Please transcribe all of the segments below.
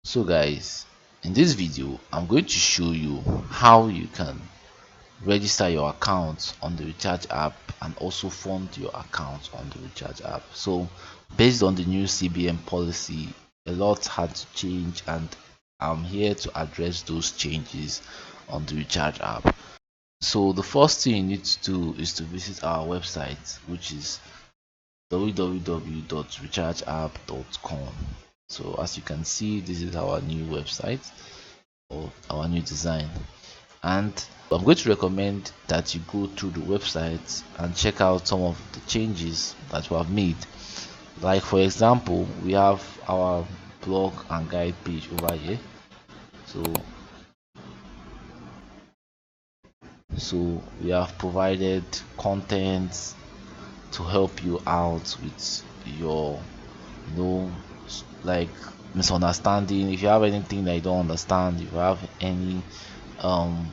So guys, in this video I'm going to show you how you can register your account on the Recharge app and also fund your account on the Recharge app. So based on the new CBN policy, a lot had to change, and I'm here to address those changes on the Recharge app. So the first thing you need to do is to visit our website, which is www.rechargeapp.com. So as you can see, this is our new website or our new design, and I'm going to recommend that you go through the website and check out some of the changes that we have made. Like for example, we have our blog and guide page over here. So we have provided content to help you out with your, like, misunderstanding. If you have anything that you don't understand, if you have any um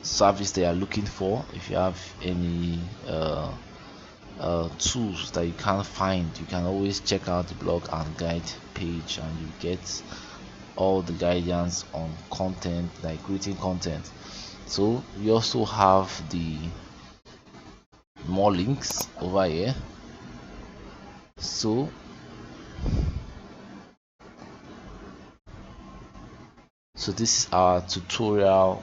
service they are looking for, if you have any tools that you can't find, you can always check out the blog and guide page, and you get all the guidance on content, like creating content. So we also have the more links over here. So this is our tutorial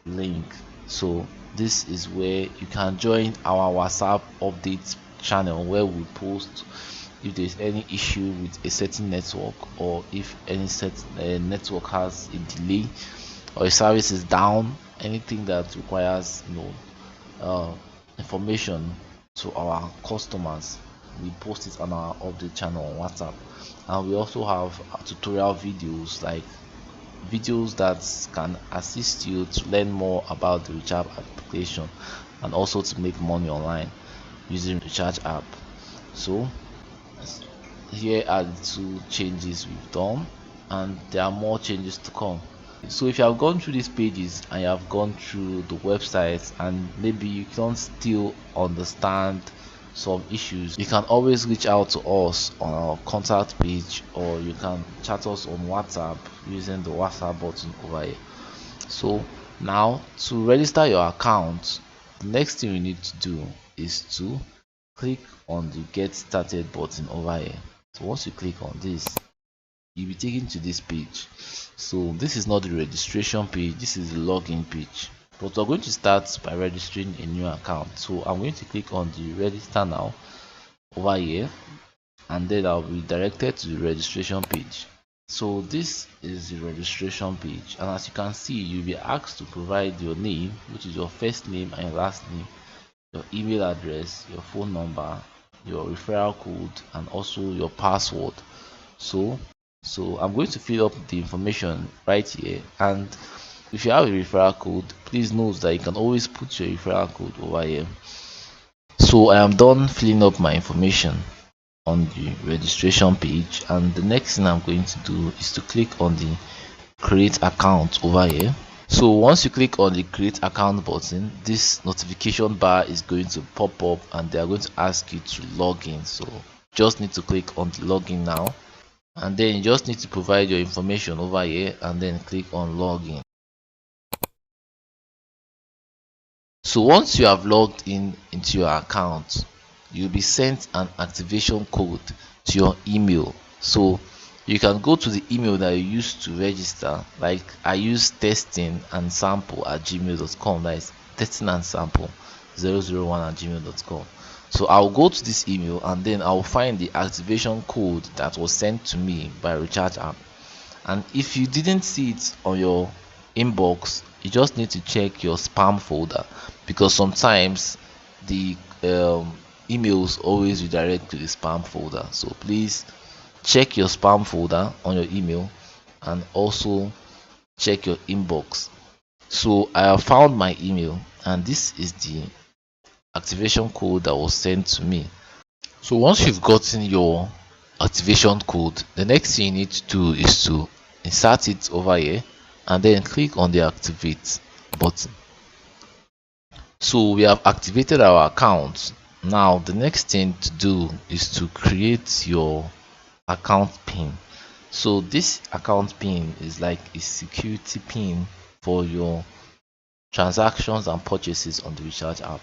link. So this is where you can join our WhatsApp updates channel, where we post if there's any issue with a certain network, or if any set network has a delay or a service is down, anything that requires information to our customers, we post it on our update channel on WhatsApp. And we also have tutorial videos, like videos that can assist you to learn more about the Recharge application and also to make money online using Recharge app. So here are the two changes we've done, and there are more changes to come. So if you have gone through these pages and you have gone through the website and maybe you don't still understand some issues, you can always reach out to us on our contact page, or you can chat us on WhatsApp using the WhatsApp button over here. So now, to register your account, the next thing you need to do is to click on the get started button over here. So once you click on this, you'll be taken to this page. So this is not the registration page, this is the login page, but we're going to start by registering a new account. So I'm going to click on the register now over here, and then I'll be directed to the registration page. So this is the registration page, and as you can see, you'll be asked to provide your name, which is your first name and your last name, your email address, your phone number, your referral code, and also your password. So I'm going to fill up the information right here, and if you have a referral code, please note that you can always put your referral code over here. So I am done filling up my information on the registration page, and the next thing I'm going to do is to click on the create account over here. So once you click on the create account button, this notification bar is going to pop up, and they are going to ask you to log in. So just need to click on the login now, and then you just need to provide your information over here and then click on login. So once you have logged in into your account, you'll be sent an activation code to your email. So you can go to the email that you used to register. Like I use testing and sample at gmail.com. That is testing and sample 001 at gmail.com. So I'll go to this email, and then I'll find the activation code that was sent to me by Recharge app. And if you didn't see it on your inbox, you just need to check your spam folder, because sometimes the emails always redirect to the spam folder. So please check your spam folder on your email, and also check your inbox. So I have found my email, and this is the activation code that was sent to me. So once you've gotten your activation code, the next thing you need to do is to insert it over here and then click on the activate button. So we have activated our account. Now the next thing to do is to create your account pin. So this account pin is like a security pin for your transactions and purchases on the Recharge app.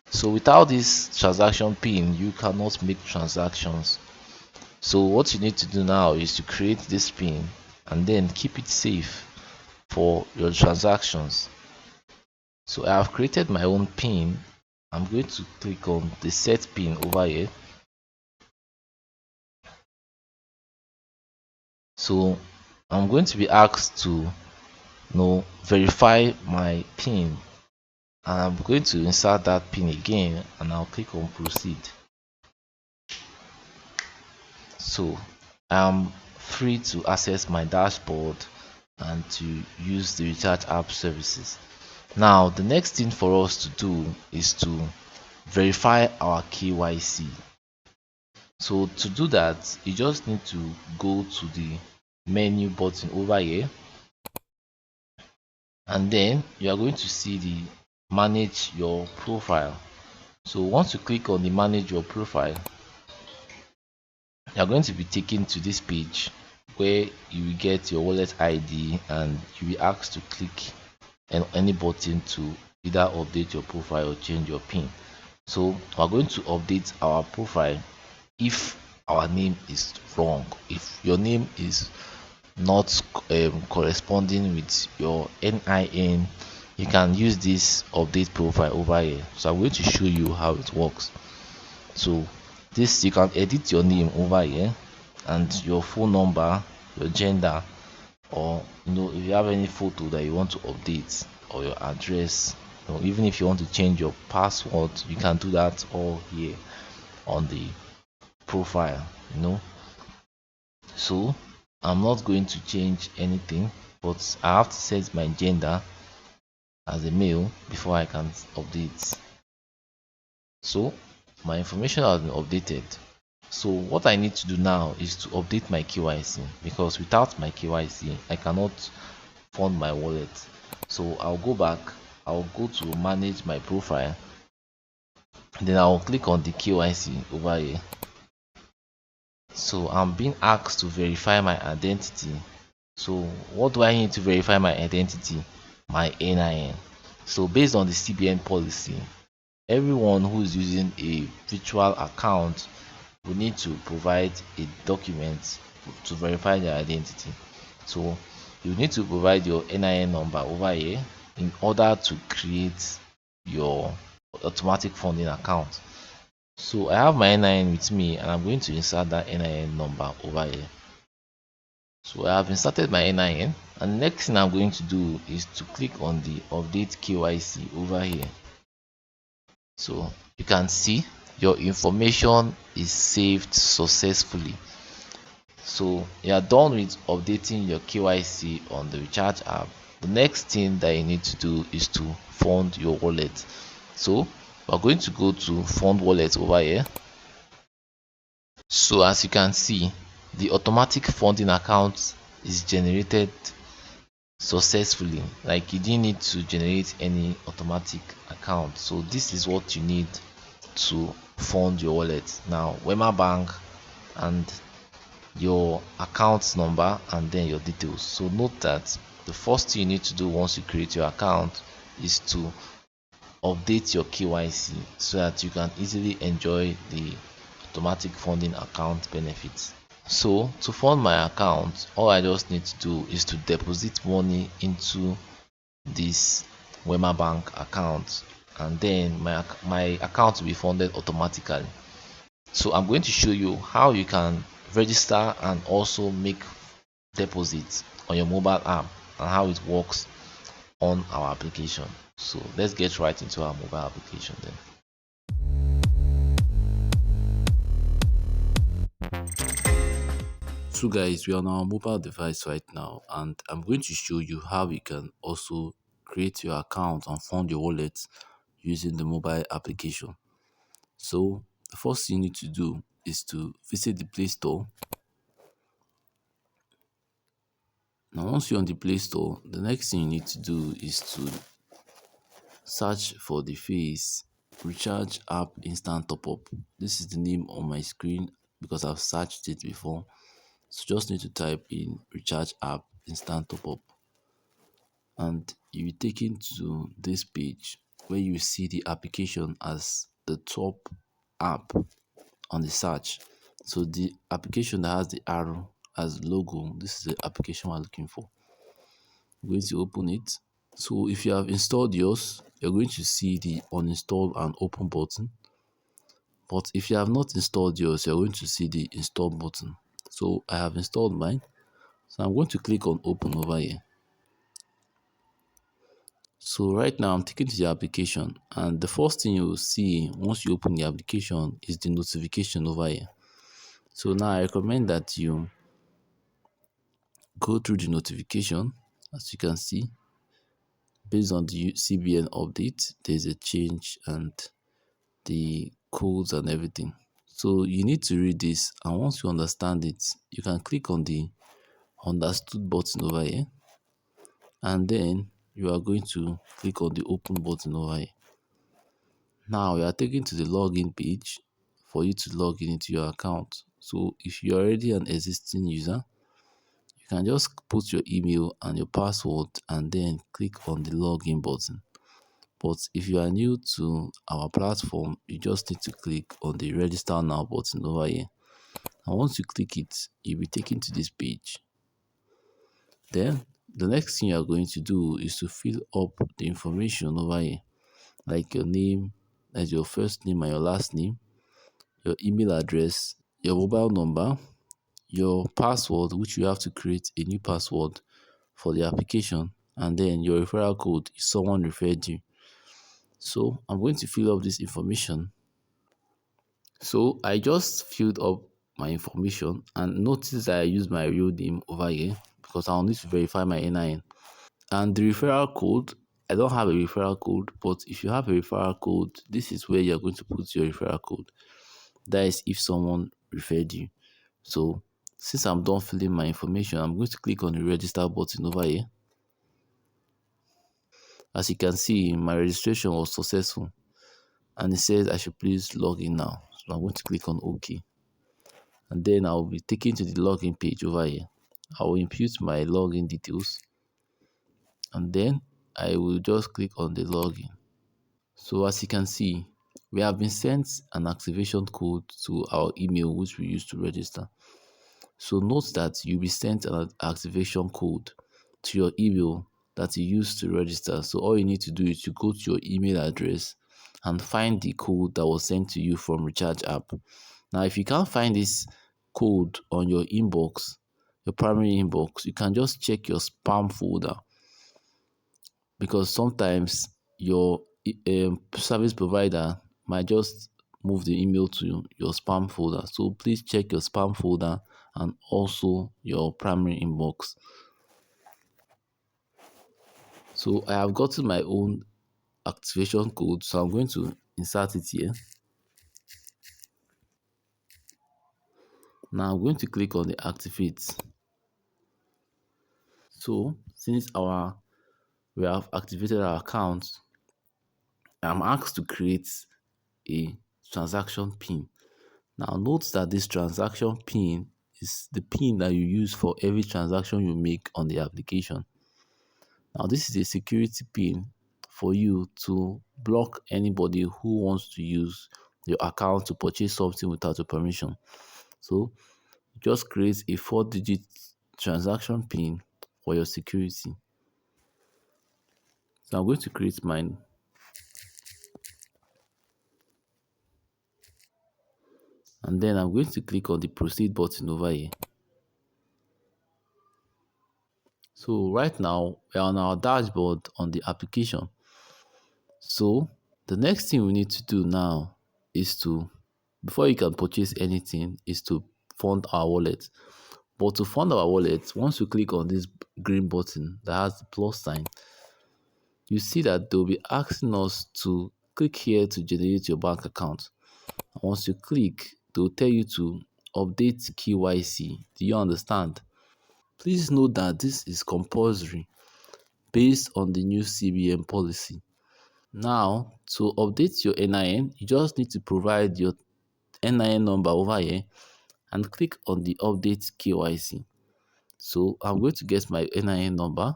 So without this transaction pin, you cannot make transactions. So what you need to do now is to create this pin and then keep it safe for your transactions. So I have created my own pin. I'm going to click on the set pin over here. So I'm going to be asked to verify my pin, and I'm going to insert that pin again, and I'll click on proceed. So I'm free to access my dashboard and to use the Recharge app services. Now the next thing for us to do is to verify our KYC. So to do that, you just need to go to the menu button over here, and then you are going to see the manage your profile. So once you click on the manage your profile, you are going to be taken to this page where you will get your wallet ID, and you will be asked to click on any button to either update your profile or change your pin. So we are going to update our profile if our name is wrong. If your name is not corresponding with your NIN, you can use this update profile over here. So I'm going to show you how it works. So this, you can edit your name over here and your phone number, your gender, or if you have any photo that you want to update, or your address, even if you want to change your password, you can do that all here on the profile. So I'm not going to change anything, but I have to set my gender as a male before I can update. So my information has been updated. So what I need to do now is to update my KYC, because without my KYC I cannot fund my wallet. So I'll go back, I'll go to manage my profile, then I'll click on the KYC over here. So I'm being asked to verify my identity. So what do I need to verify my identity? My NIN. So based on the CBN policy, everyone who is using a virtual account will need to provide a document to verify their identity. So you need to provide your NIN number over here in order to create your automatic funding account. So I have my NIN with me, and I'm going to insert that NIN number over here. So I have inserted my NIN, and the next thing I'm going to do is to click on the update KYC over here. So you can see your information is saved successfully. So you are done with updating your KYC on the Recharge app. The next thing that you need to do is to fund your wallet. So we're going to go to fund wallet over here. So as you can see, the automatic funding account is generated successfully. Like, you didn't need to generate any automatic account. So this is what you need to fund your wallet. Now Wema Bank and your account number, and then your details. So note that the first thing you need to do once you create your account is to update your KYC so that you can easily enjoy the automatic funding account benefits. So to fund my account, all I just need to do is to deposit money into this Wema Bank account, and then my account will be funded automatically. So I'm going to show you how you can register and also make deposits on your mobile app, and how it works on our application. So let's get right into our mobile application then. So guys, we are on our mobile device right now, and I'm going to show you how you can also create your account and fund your wallet using the mobile application. So the first thing you need to do is to visit the Play Store. Now once you're on the Play Store, the next thing you need to do is to search for the phrase Recharge App Instant Top Up. This is the name on my screen because I've searched it before. So just need to type in recharge app instant top up, and you will taken to this page where you see the application as the top app on the search. So the application that has the arrow as logo, this is the application we're looking for. I'm going to open it. So if you have installed yours, you're going to see the uninstall and open button. But if you have not installed yours, you're going to see the install button. So I have installed mine. So I'm going to click on open over here. So right now I'm taking to the application, and the first thing you will see once you open the application is the notification over here. So now I recommend that you go through the notification. As you can see, based on the CBN update, there's a change and the codes and everything. So you need to read this, and once you understand it, you can click on the understood button over here, and then you are going to click on the open button over here. Now you are taken to the login page for you to log in into your account. So if you're already an existing user, you can just put your email and your password and then click on the login button. But if you are new to our platform, you just need to click on the register now button over here. And once you click it, you'll be taken to this page. Then the next thing you are going to do is to fill up the information over here, like your name, as your first name and your last name, your email address, your mobile number, your password, which you have to create a new password for the application, and then your referral code if someone referred you. So I'm going to fill up this information. So I just filled up my information, and notice that I use my real name over here because I'll need to verify my NIN. And the referral code, I don't have a referral code, but if you have a referral code, this is where you're going to put your referral code. That is if someone referred you. So since I'm done filling my information, I'm going to click on the register button over here. As you can see, my registration was successful, and it says I should please log in now. So I'm going to click on OK, and then I'll be taken to the login page over here. I will input my login details, and then I will just click on the login. So as you can see, we have been sent an activation code to our email which we use to register. So note that you'll be sent an activation code to your email that you use to register. So all you need to do is to go to your email address and find the code that was sent to you from Rechargeapp. Now, if you can't find this code on your inbox, your primary inbox, you can just check your spam folder, because sometimes your service provider might just move the email to your spam folder. So please check your spam folder and also your primary inbox. So I have gotten my own activation code, so I'm going to insert it here. Now I'm going to click on the activate. So since we have activated our account, I'm asked to create a transaction pin. Now note that this transaction pin is the pin that you use for every transaction you make on the application. Now this is a security pin for you to block anybody who wants to use your account to purchase something without your permission. So just create a 4-digit transaction pin for your security. So I'm going to create mine. And then I'm going to click on the proceed button over here. So right now we're on our dashboard on the application. So the next thing we need to do now is to, before you can purchase anything, is to fund our wallet. But to fund our wallet, once you click on this green button that has the plus sign, you see that they'll be asking us to click here to generate your bank account. And once you click, they'll tell you to update KYC. Do you understand? Please note that this is compulsory based on the new CBN policy. Now, to update your NIN, you just need to provide your NIN number over here and click on the update KYC. So I'm going to get my NIN number.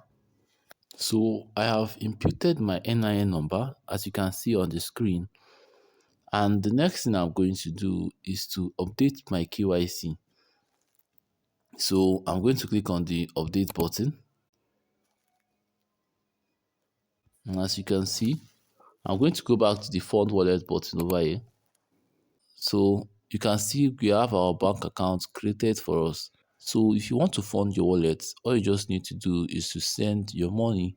So I have imputed my NIN number, as you can see on the screen. And the next thing I'm going to do is to update my KYC. So I'm going to click on the update button. And as you can see, I'm going to go back to the fund wallet button over here. So you can see we have our bank account created for us. So if you want to fund your wallet, all you just need to do is to send your money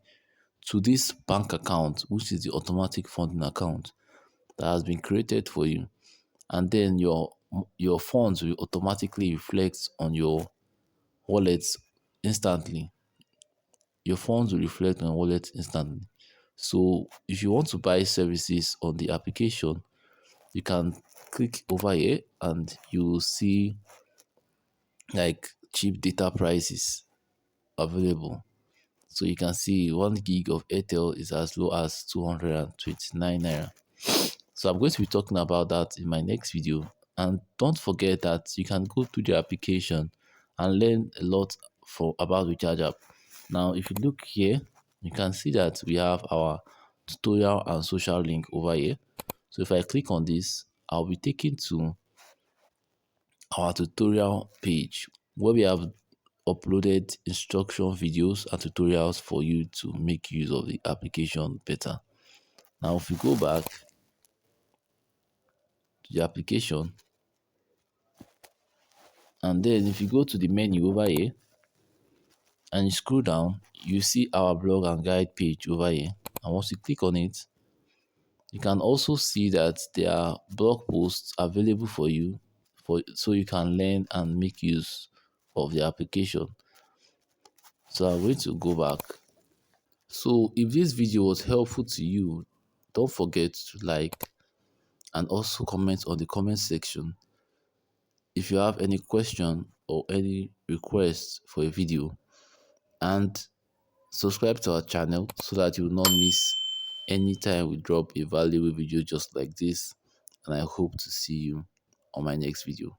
to this bank account, which is the automatic funding account that has been created for you. And then your funds will automatically reflect on your wallet instantly. Your funds will reflect on your wallet instantly. So if you want to buy services on the application, you can click over here and you will see like cheap data prices available. So you can see 1 gig of Airtel is as low as 229 naira. So I'm going to be talking about that in my next video. And don't forget that you can go to the application and learn a lot about Rechargeapp. Now, if you look here, you can see that we have our tutorial and social link over here. So if I click on this, I'll be taken to our tutorial page where we have uploaded instruction videos and tutorials for you to make use of the application better. Now, if you go back to the application, and then if you go to the menu over here and you scroll down, you see our blog and guide page over here. And once you click on it, you can also see that there are blog posts available for you so you can learn and make use of the application. So I'm going to go back. So if this video was helpful to you, don't forget to like and also comment on the comment section. If you have any question or any request for a video, and subscribe to our channel so that you will not miss any time we drop a valuable video just like this. And I hope to see you on my next video.